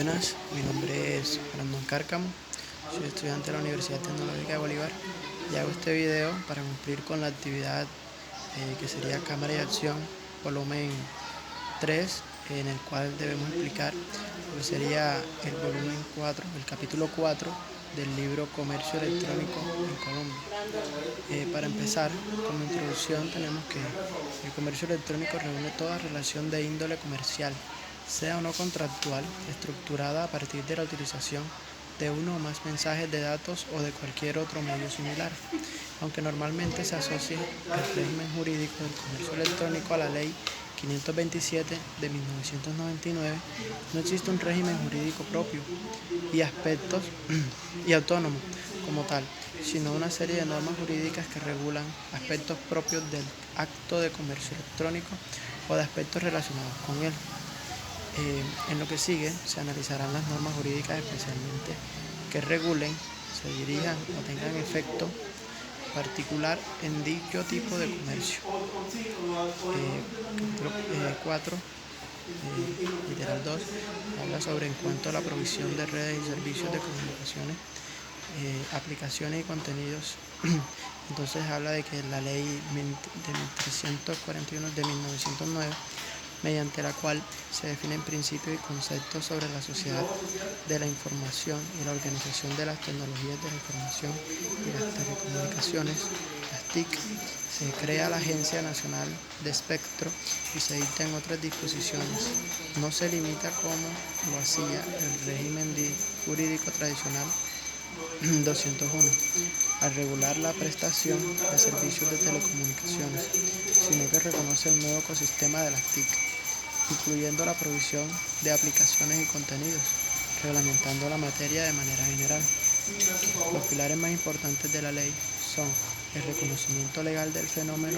Buenas, mi nombre es Brandon Cárcamo, soy estudiante de la Universidad Tecnológica de Bolívar y hago este video para cumplir con la actividad que sería Cámara y Acción, volumen 3, en el cual debemos explicar lo que sería el volumen 4, el capítulo 4 del libro Comercio Electrónico en Colombia. Para empezar, como introducción tenemos que el comercio electrónico reúne toda relación de índole comercial, sea o no contractual, estructurada a partir de la utilización de uno o más mensajes de datos o de cualquier otro medio similar. Aunque normalmente se asocia el régimen jurídico del comercio electrónico a la Ley 527 de 1999, no existe un régimen jurídico propio y aspectos y autónomo como tal, sino una serie de normas jurídicas que regulan aspectos propios del acto de comercio electrónico o de aspectos relacionados con él. En lo que sigue se analizarán las normas jurídicas especialmente que regulen, se dirijan o tengan efecto particular en dicho tipo de comercio. Capítulo 4, literal 2, habla sobre en cuanto a la provisión de redes y servicios de comunicaciones, aplicaciones y contenidos. Entonces habla de que la ley de 1341 de 1909, mediante la cual se definen principios y conceptos sobre la sociedad de la información y la organización de las tecnologías de la información y las telecomunicaciones, las TIC, se crea la Agencia Nacional de Espectro y se dictan otras disposiciones. No se limita como lo hacía el régimen jurídico tradicional 201 al regular la prestación de servicios de telecomunicaciones, sino que reconoce el nuevo ecosistema de las TIC, incluyendo la provisión de aplicaciones y contenidos, reglamentando la materia de manera general. Los pilares más importantes de la ley son el reconocimiento legal del fenómeno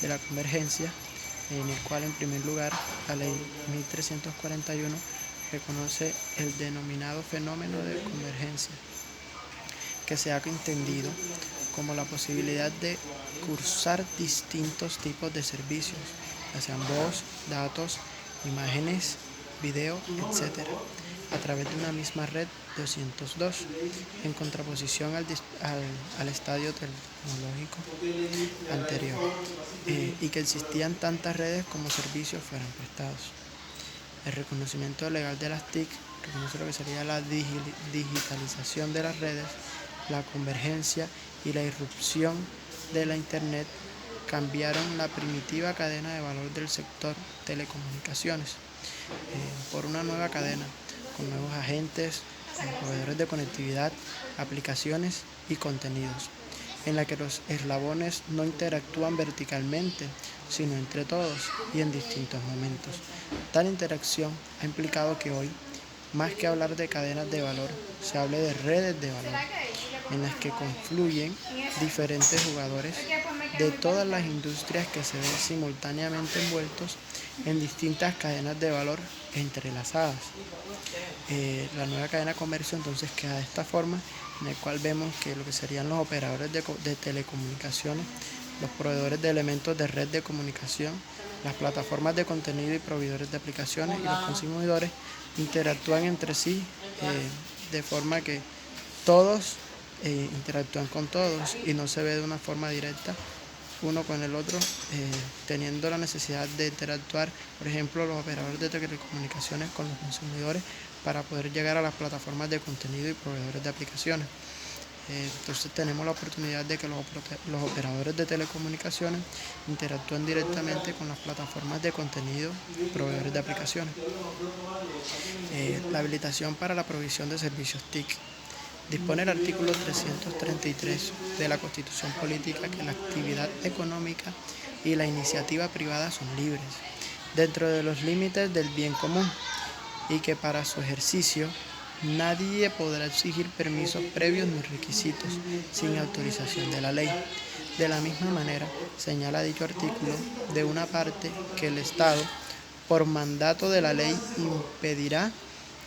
de la convergencia, en el cual en primer lugar la ley 1341 reconoce el denominado fenómeno de convergencia, que se ha entendido como la posibilidad de cursar distintos tipos de servicios, ya sean voz, datos, imágenes, video, etc., a través de una misma red 202, en contraposición al estadio tecnológico anterior, y que existían tantas redes como servicios fueran prestados. El reconocimiento legal de las TIC reconoce lo que sería la digitalización de las redes, la convergencia y la irrupción de la Internet cambiaron la primitiva cadena de valor del sector telecomunicaciones por una nueva cadena, con nuevos agentes, con proveedores de conectividad, aplicaciones y contenidos, en la que los eslabones no interactúan verticalmente, sino entre todos y en distintos momentos. Tal interacción ha implicado que hoy, más que hablar de cadenas de valor, se hable de redes de valor, en las que confluyen diferentes jugadores de todas las industrias que se ven simultáneamente envueltos en distintas cadenas de valor entrelazadas. La nueva cadena de comercio entonces queda de esta forma, en el cual vemos que lo que serían los operadores de telecomunicaciones, los proveedores de elementos de red de comunicación, las plataformas de contenido y proveedores de aplicaciones y los consumidores interactúan entre sí de forma que todos interactúan con todos y no se ve de una forma directa uno con el otro, teniendo la necesidad de interactuar, por ejemplo, los operadores de telecomunicaciones con los consumidores para poder llegar a las plataformas de contenido y proveedores de aplicaciones. Entonces tenemos la oportunidad de que los operadores de telecomunicaciones interactúen directamente con las plataformas de contenido y proveedores de aplicaciones. La habilitación para la provisión de servicios TIC. Dispone el artículo 333 de la Constitución Política que la actividad económica y la iniciativa privada son libres, dentro de los límites del bien común, y que para su ejercicio nadie podrá exigir permisos previos ni requisitos sin autorización de la ley. De la misma manera, señala dicho artículo de una parte que el Estado, por mandato de la ley, impedirá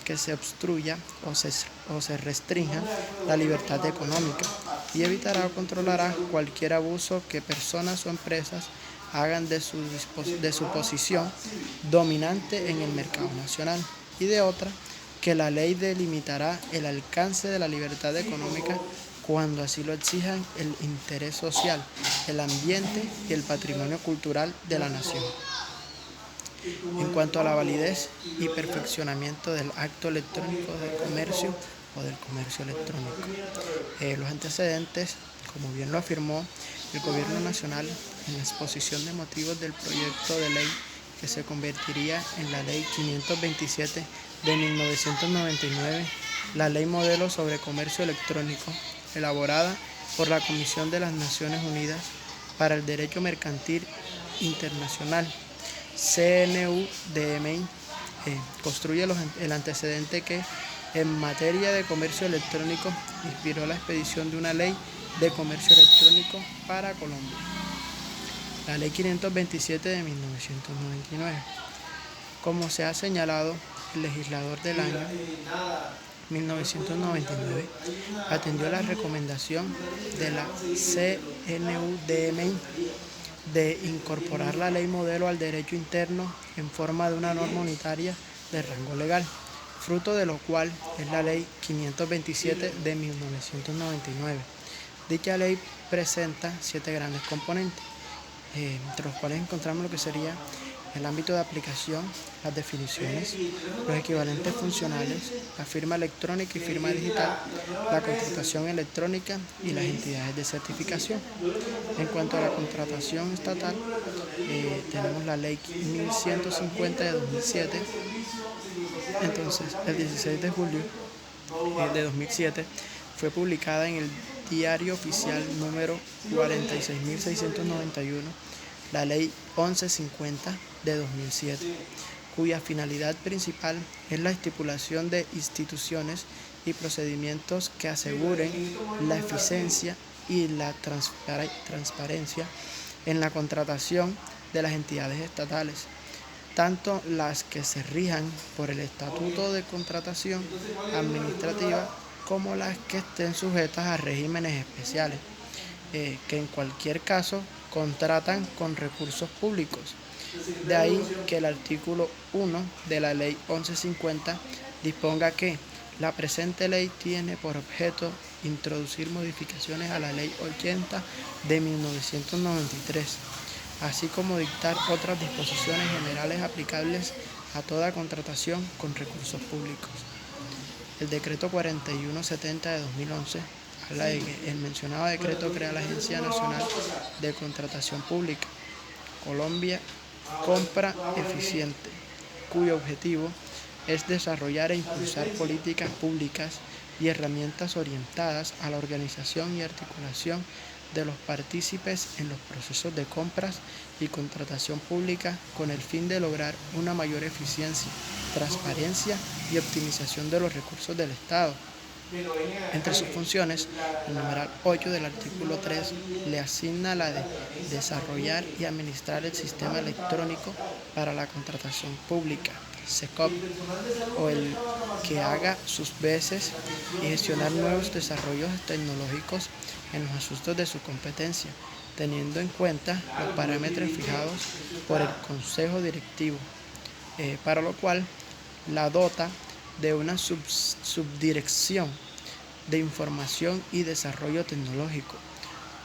que se obstruya o se restrinja la libertad económica y evitará o controlará cualquier abuso que personas o empresas hagan de su posición dominante en el mercado nacional, y de otra que la ley delimitará el alcance de la libertad económica cuando así lo exijan el interés social, el ambiente y el patrimonio cultural de la nación. En cuanto a la validez y perfeccionamiento del acto electrónico de comercio o del comercio electrónico, los antecedentes, como bien lo afirmó el Gobierno Nacional en la exposición de motivos del proyecto de ley que se convertiría en la Ley 527 de 1999, la Ley Modelo sobre Comercio Electrónico, elaborada por la Comisión de las Naciones Unidas para el Derecho Mercantil Internacional, CNUDMI, construye el antecedente que, en materia de comercio electrónico, inspiró la expedición de una ley de comercio electrónico para Colombia, la Ley 527 de 1999. Como se ha señalado, el legislador del año 1999 atendió la recomendación de la CNUDMI de incorporar la ley modelo al derecho interno en forma de una norma unitaria de rango legal, fruto de lo cual es la Ley 527 de 1999. Dicha ley presenta 7 grandes componentes, entre los cuales encontramos lo que sería el ámbito de aplicación, las definiciones, los equivalentes funcionales, la firma electrónica y firma digital, la contratación electrónica y las entidades de certificación. En cuanto a la contratación estatal, tenemos la Ley 1150 de 2007. Entonces, el 16 de julio de 2007 fue publicada en el Diario Oficial número 46.691, la Ley 1150 de 2007, cuya finalidad principal es la estipulación de instituciones y procedimientos que aseguren la eficiencia y la transparencia en la contratación de las entidades estatales, tanto las que se rijan por el Estatuto de Contratación Administrativa como las que estén sujetas a regímenes especiales, que en cualquier caso contratan con recursos públicos. De ahí que el artículo 1 de la Ley 1150 disponga que la presente ley tiene por objeto introducir modificaciones a la Ley 80 de 1993, así como dictar otras disposiciones generales aplicables a toda contratación con recursos públicos. El decreto 4170 de 2011 habla de que el mencionado decreto crea la Agencia Nacional de Contratación Pública, Colombia Compra Eficiente, cuyo objetivo es desarrollar e impulsar políticas públicas y herramientas orientadas a la organización y articulación de los partícipes en los procesos de compras y contratación pública con el fin de lograr una mayor eficiencia, transparencia y optimización de los recursos del Estado. Entre sus funciones, el numeral 8 del artículo 3 le asigna la de desarrollar y administrar el sistema electrónico para la contratación pública, SECOP, o el que haga sus veces y gestionar nuevos desarrollos tecnológicos en los asuntos de su competencia, teniendo en cuenta los parámetros fijados por el Consejo Directivo, para lo cual la dota de una subdirección de información y desarrollo tecnológico,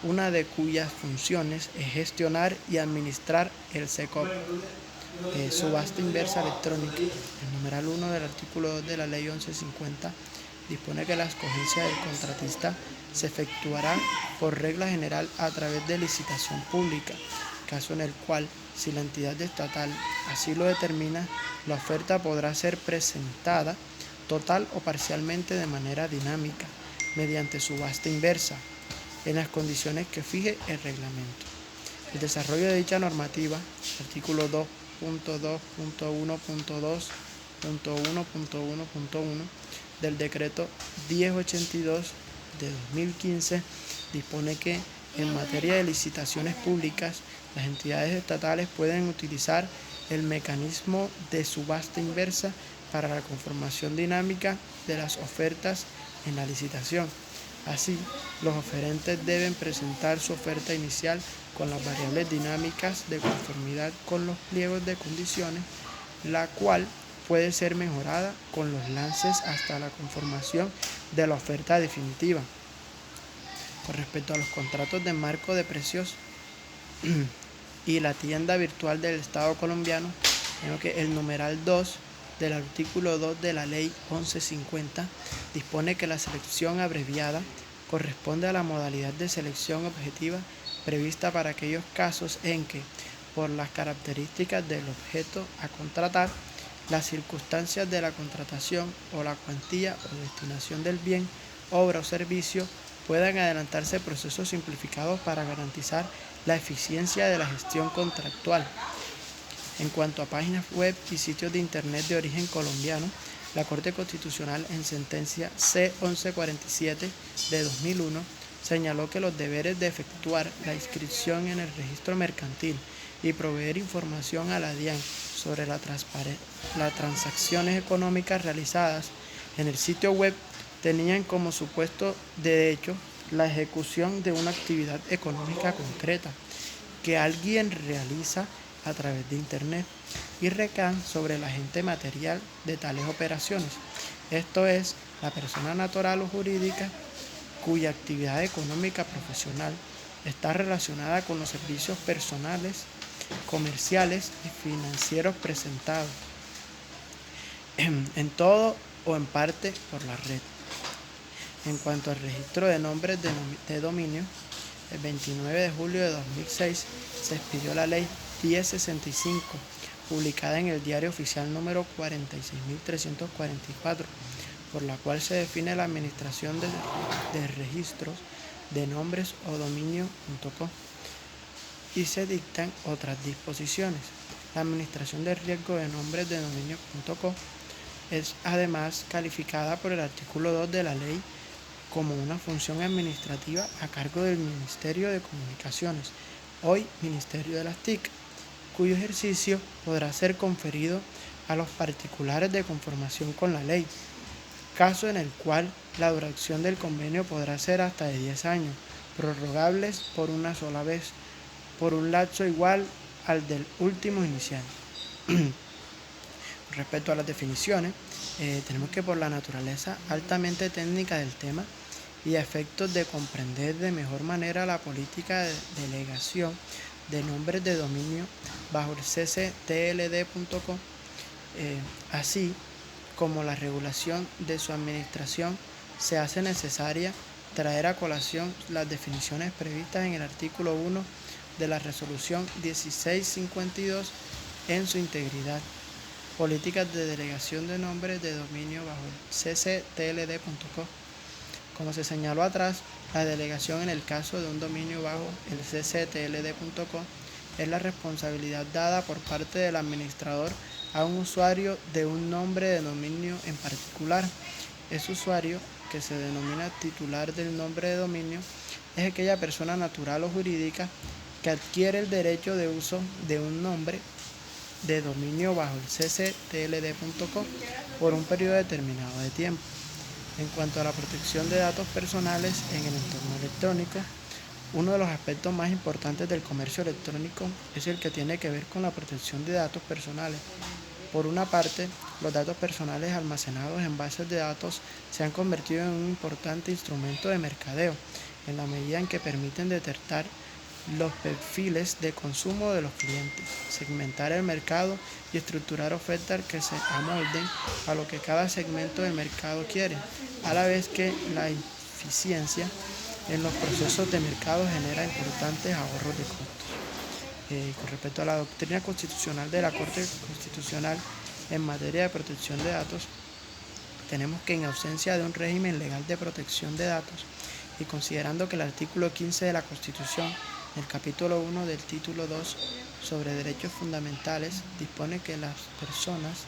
una de cuyas funciones es gestionar y administrar el SECOP, subasta inversa electrónica. El numeral 1 del artículo 2 de la Ley 1150 dispone que la escogencia del contratista se efectuará por regla general a través de licitación pública, caso en el cual, si la entidad estatal así lo determina, la oferta podrá ser presentada total o parcialmente de manera dinámica, mediante subasta inversa, en las condiciones que fije el reglamento. El desarrollo de dicha normativa, artículo 2.2.1.2.1.1.1 del decreto 1082 de 2015, dispone que, en materia de licitaciones públicas, las entidades estatales pueden utilizar el mecanismo de subasta inversa para la conformación dinámica de las ofertas en la licitación. Así, los oferentes deben presentar su oferta inicial con las variables dinámicas de conformidad con los pliegos de condiciones, la cual puede ser mejorada con los lances hasta la conformación de la oferta definitiva. Con respecto a los contratos de marco de precios y la tienda virtual del Estado colombiano, tenemos que el numeral 2 del artículo 2 de la Ley 1150 dispone que la selección abreviada corresponde a la modalidad de selección objetiva prevista para aquellos casos en que, por las características del objeto a contratar, las circunstancias de la contratación o la cuantía o destinación del bien, obra o servicio puedan adelantarse procesos simplificados para garantizar la eficiencia de la gestión contractual. En cuanto a páginas web y sitios de internet de origen colombiano, la Corte Constitucional en sentencia C-1147 de 2001 señaló que los deberes de efectuar la inscripción en el registro mercantil y proveer información a la DIAN sobre las transacciones económicas realizadas en el sitio web tenían como supuesto de hecho la ejecución de una actividad económica concreta que alguien realiza a través de Internet y recaen sobre el agente material de tales operaciones, esto es, la persona natural o jurídica cuya actividad económica profesional está relacionada con los servicios personales, comerciales y financieros presentados en todo o en parte por la red. En cuanto al registro de nombres de dominio, el 29 de julio de 2006 se expidió la Ley 1065, publicada en el Diario Oficial número 46.344, por la cual se define la administración de registros de nombres o dominio.co y se dictan otras disposiciones. La administración de riesgo de nombres de dominio.co es además calificada por el artículo 2 de la ley como una función administrativa a cargo del Ministerio de Comunicaciones, hoy Ministerio de las TIC, cuyo ejercicio podrá ser conferido a los particulares de conformación con la ley, caso en el cual la duración del convenio podrá ser hasta de 10 años, prorrogables por una sola vez, por un lapso igual al del último inicial. Respecto a las definiciones, tenemos que por la naturaleza altamente técnica del tema y a efectos de comprender de mejor manera la política de delegación de nombres de dominio bajo el ccTLD.co, así como la regulación de su administración, se hace necesaria traer a colación las definiciones previstas en el artículo 1 de la resolución 1652 en su integridad. Políticas de delegación de nombres de dominio bajo el ccTLD.co. Como se señaló atrás, la delegación en el caso de un dominio bajo el ccTLD.co es la responsabilidad dada por parte del administrador a un usuario de un nombre de dominio en particular. Ese usuario, que se denomina titular del nombre de dominio, es aquella persona natural o jurídica que adquiere el derecho de uso de un nombre de dominio bajo el ccTLD.co por un periodo determinado de tiempo. En cuanto a la protección de datos personales en el entorno electrónico, uno de los aspectos más importantes del comercio electrónico es el que tiene que ver con la protección de datos personales. Por una parte, los datos personales almacenados en bases de datos se han convertido en un importante instrumento de mercadeo, en la medida en que permiten detectar los perfiles de consumo de los clientes, segmentar el mercado y estructurar ofertas que se amolden a lo que cada segmento del mercado quiere, a la vez que la eficiencia en los procesos de mercado genera importantes ahorros de costos. Con respecto a la doctrina constitucional de la Corte Constitucional en materia de protección de datos, tenemos que en ausencia de un régimen legal de protección de datos y considerando que el artículo 15 de la Constitución, el capítulo 1 del título 2 sobre derechos fundamentales, dispone que las personas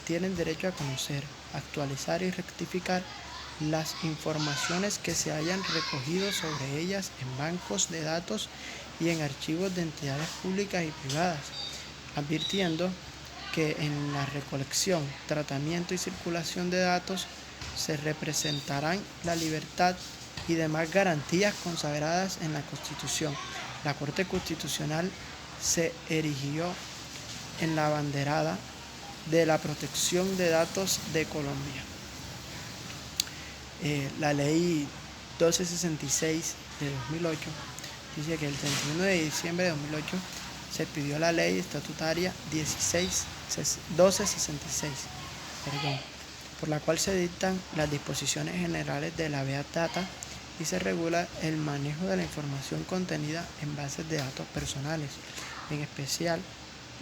tienen derecho a conocer, actualizar y rectificar las informaciones que se hayan recogido sobre ellas en bancos de datos y en archivos de entidades públicas y privadas, advirtiendo que en la recolección, tratamiento y circulación de datos se representarán la libertad y demás garantías consagradas en la Constitución. La Corte Constitucional se erigió en la banderada de la protección de datos de Colombia. La ley 1266 de 2008 dice que el 31 de diciembre de 2008 se pidió la ley estatutaria 1266, por la cual se dictan las disposiciones generales de la Big Data y se regula el manejo de la información contenida en bases de datos personales, en especial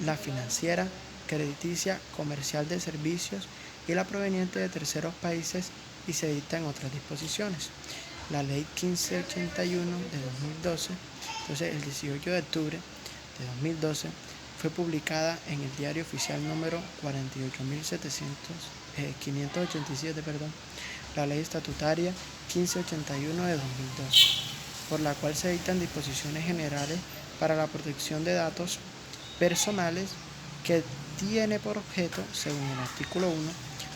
la financiera, crediticia, comercial de servicios y la proveniente de terceros países, y se dictan otras disposiciones. La ley 1581 de 2012, entonces el 18 de octubre de 2012, fue publicada en el Diario Oficial número 48.587, la ley estatutaria 1581 de 2012, por la cual se dictan disposiciones generales para la protección de datos personales, que tiene por objeto, según el artículo 1,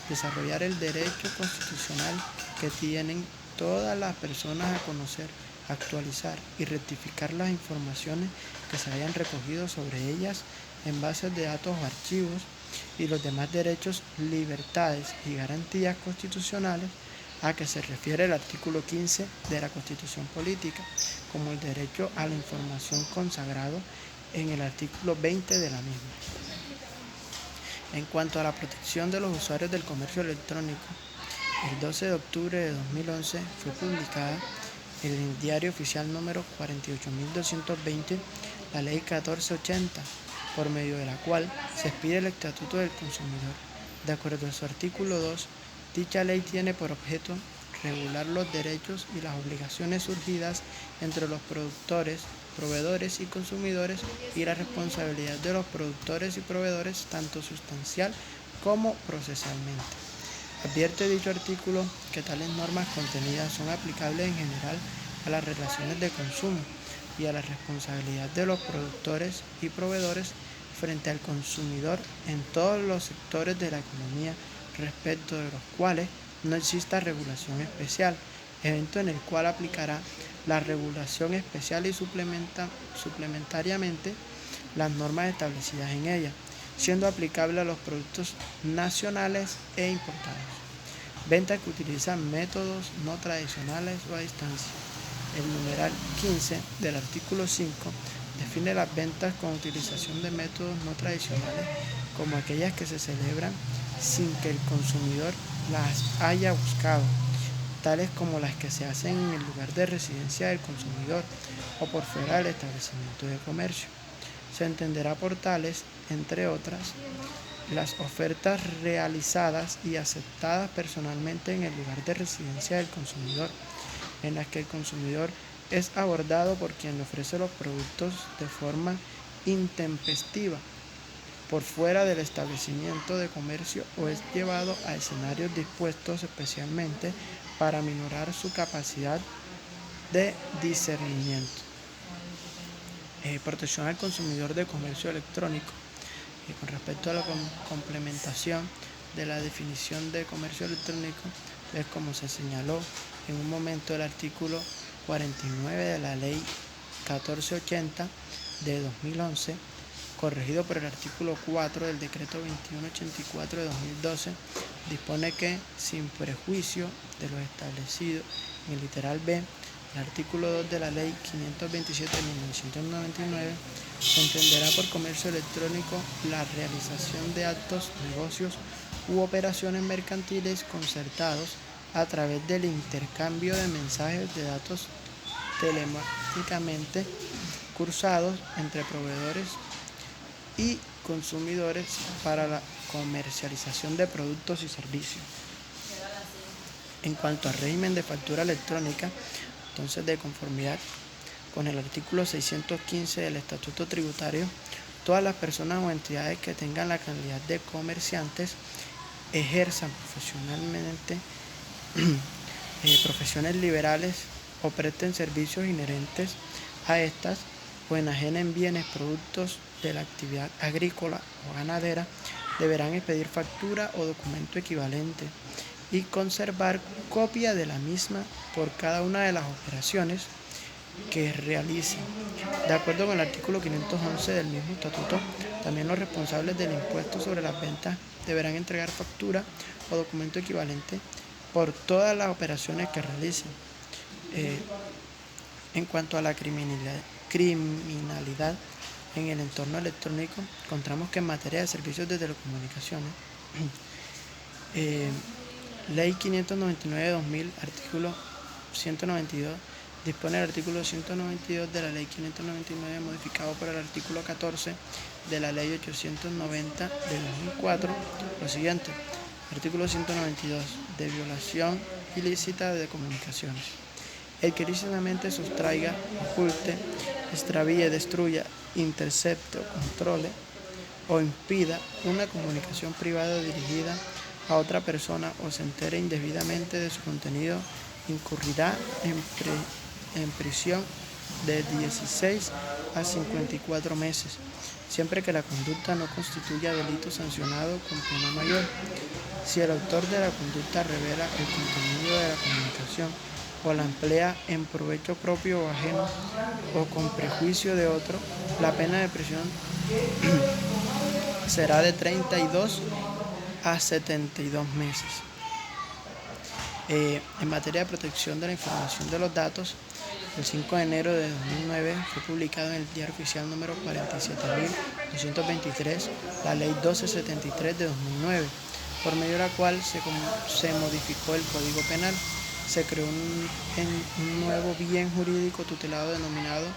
desarrollar el derecho constitucional que tienen todas las personas a conocer, actualizar y rectificar las informaciones que se hayan recogido sobre ellas en bases de datos o archivos, y los demás derechos, libertades y garantías constitucionales a que se refiere el artículo 15 de la Constitución Política, como el derecho a la información consagrado en el artículo 20 de la misma. En cuanto a la protección de los usuarios del comercio electrónico, el 12 de octubre de 2011 fue publicada en el Diario Oficial número 48.220 la Ley 1480, por medio de la cual se expide el Estatuto del Consumidor. De acuerdo a su artículo 2, dicha ley tiene por objeto regular los derechos y las obligaciones surgidas entre los productores, proveedores y consumidores, y la responsabilidad de los productores y proveedores, tanto sustancial como procesalmente. Advierte dicho artículo que tales normas contenidas son aplicables en general a las relaciones de consumo y a la responsabilidad de los productores y proveedores frente al consumidor en todos los sectores de la economía, respecto de los cuales no exista regulación especial, evento en el cual aplicará la regulación especial y suplementariamente las normas establecidas en ella, siendo aplicable a los productos nacionales e importados. Ventas que utilizan métodos no tradicionales o a distancia. El numeral 15 del artículo 5 define las ventas con utilización de métodos no tradicionales como aquellas que se celebran sin que el consumidor las haya buscado, tales como las que se hacen en el lugar de residencia del consumidor o por fuera del establecimiento de comercio. Se entenderá por tales, entre otras, las ofertas realizadas y aceptadas personalmente en el lugar de residencia del consumidor, en las que el consumidor es abordado por quien le ofrece los productos de forma intempestiva por fuera del establecimiento de comercio, o es llevado a escenarios dispuestos especialmente para minorar su capacidad de discernimiento. Protección al consumidor de comercio electrónico. Con respecto a la complementación de la definición de comercio electrónico, es como se señaló en un momento el artículo 49 de la Ley 1480 de 2011, corregido por el artículo 4 del Decreto 2184 de 2012, dispone que, sin perjuicio de lo establecido en el literal B, el artículo 2 de la Ley 527 de 1999, se entenderá por comercio electrónico la realización de actos, negocios u operaciones mercantiles concertados a través del intercambio de mensajes de datos telemáticamente cursados entre proveedores y consumidores para la comercialización de productos y servicios. En cuanto al régimen de factura electrónica, entonces, de conformidad con el artículo 615 del Estatuto Tributario, todas las personas o entidades que tengan la calidad de comerciantes, ejerzan profesionalmente profesiones liberales o presten servicios inherentes a estas, o enajenen bienes productos de la actividad agrícola o ganadera, deberán expedir factura o documento equivalente y conservar copia de la misma por cada una de las operaciones que realicen. De acuerdo con el artículo 511 del mismo estatuto, También los responsables del impuesto sobre las ventas deberán entregar factura o documento equivalente por todas las operaciones que realicen. En cuanto a la criminalidad en el entorno electrónico, encontramos que en materia de servicios de telecomunicaciones, Ley 599 de 2000, artículo 192, dispone el artículo 192 de la Ley 599 modificado por el artículo 14 de la Ley 890 de 2004, lo siguiente. Artículo 192, de violación ilícita de comunicaciones. El que ilícitamente sustraiga, oculte, extravíe, destruya, intercepte o controle o impida una comunicación privada dirigida a otra persona o se entere indebidamente de su contenido, incurrirá en prisión de 16 a 54 meses, siempre que la conducta no constituya delito sancionado con pena mayor. Si el autor de la conducta revela el contenido de la comunicación o la emplea en provecho propio o ajeno o con prejuicio de otro, la pena de prisión será de 32 a 72 meses. En materia de protección de la información de los datos, el 5 de enero de 2009 fue publicado en el Diario Oficial número 47.223 la Ley 1273 de 2009, por medio de la cual se modificó el Código Penal. Se creó un nuevo bien jurídico tutelado denominado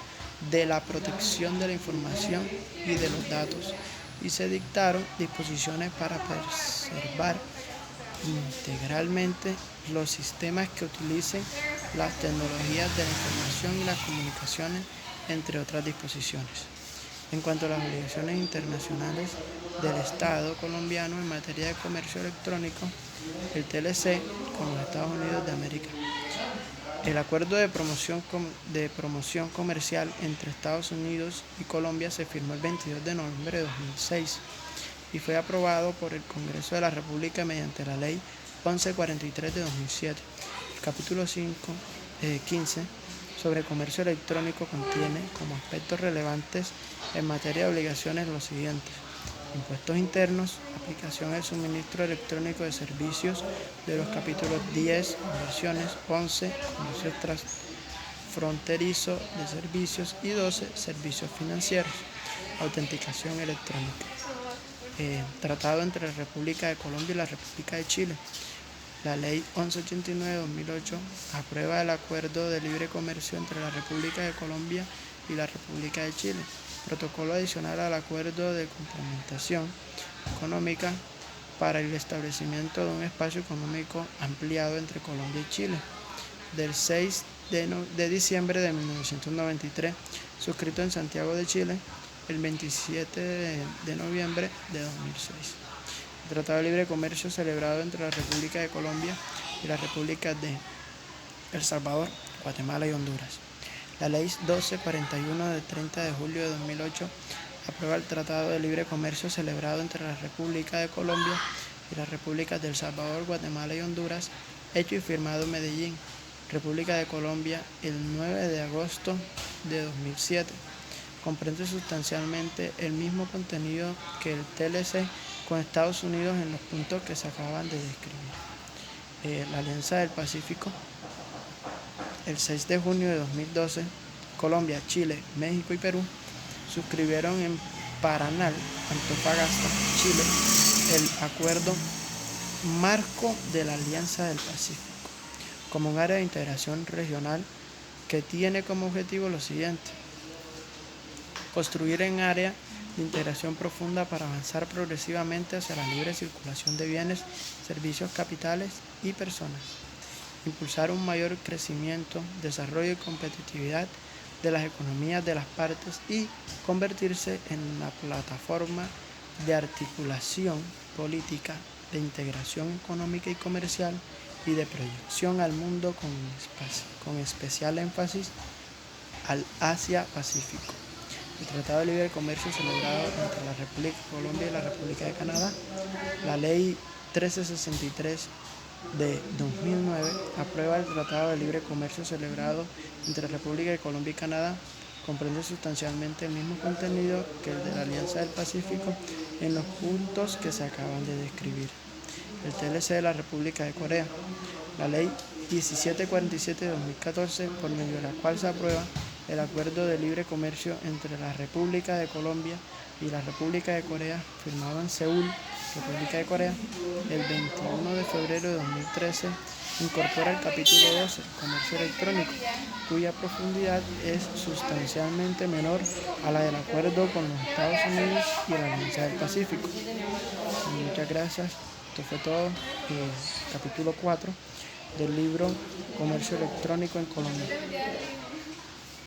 de la protección de la información y de los datos, y se dictaron disposiciones para preservar integralmente los sistemas que utilicen las tecnologías de la información y las comunicaciones, entre otras disposiciones. En cuanto a las obligaciones internacionales del Estado colombiano en materia de comercio electrónico, el TLC con los Estados Unidos de América. El acuerdo de promoción comercial entre Estados Unidos y Colombia se firmó el 22 de noviembre de 2006 y fue aprobado por el Congreso de la República mediante la Ley 1143 de 2007. El capítulo 15 sobre comercio electrónico contiene como aspectos relevantes en materia de obligaciones los siguientes: impuestos internos, aplicación al suministro electrónico de servicios de los capítulos 10, inversiones, 11, comercio transfronterizo de servicios y 12, servicios financieros, autenticación electrónica. Tratado entre la República de Colombia y la República de Chile. La Ley 1189 de 2008 aprueba el Acuerdo de Libre Comercio entre la República de Colombia y la República de Chile. Protocolo adicional al Acuerdo de Complementación Económica para el establecimiento de un espacio económico ampliado entre Colombia y Chile, del 6 de diciembre de 1993, suscrito en Santiago de Chile el 27 de noviembre de 2006. El Tratado de Libre Comercio celebrado entre la República de Colombia y las repúblicas de El Salvador, Guatemala y Honduras. La Ley 1241 del 30 de julio de 2008 aprueba el Tratado de Libre Comercio celebrado entre la República de Colombia y las repúblicas de El Salvador, Guatemala y Honduras, hecho y firmado en Medellín, República de Colombia, el 9 de agosto de 2007. Comprende sustancialmente el mismo contenido que el TLC con Estados Unidos en los puntos que se acaban de describir. La Alianza del Pacífico, el 6 de junio de 2012, Colombia, Chile, México y Perú suscribieron en Paranal, Antofagasta, Chile, el Acuerdo Marco de la Alianza del Pacífico, como un área de integración regional que tiene como objetivo lo siguiente: construir en área de integración profunda para avanzar progresivamente hacia la libre circulación de bienes, servicios, capitales y personas. Impulsar un mayor crecimiento, desarrollo y competitividad de las economías de las partes y convertirse en una plataforma de articulación política, de integración económica y comercial y de proyección al mundo con especial énfasis al Asia-Pacífico. El Tratado de Libre Comercio celebrado entre la República de Colombia y la República de Canadá. La Ley 1363 de 2009 aprueba el Tratado de Libre Comercio celebrado entre la República de Colombia y Canadá, comprende sustancialmente el mismo contenido que el de la Alianza del Pacífico en los puntos que se acaban de describir. El TLC de la República de Corea. La Ley 1747 de 2014, por medio de la cual se aprueba el Acuerdo de Libre Comercio entre la República de Colombia y la República de Corea, firmado en Seúl, República de Corea, el 21 de febrero de 2013, incorpora el capítulo 12, Comercio Electrónico, cuya profundidad es sustancialmente menor a la del acuerdo con los Estados Unidos y la Alianza del Pacífico. Muchas gracias. Esto fue todo. Capítulo 4 del libro Comercio Electrónico en Colombia.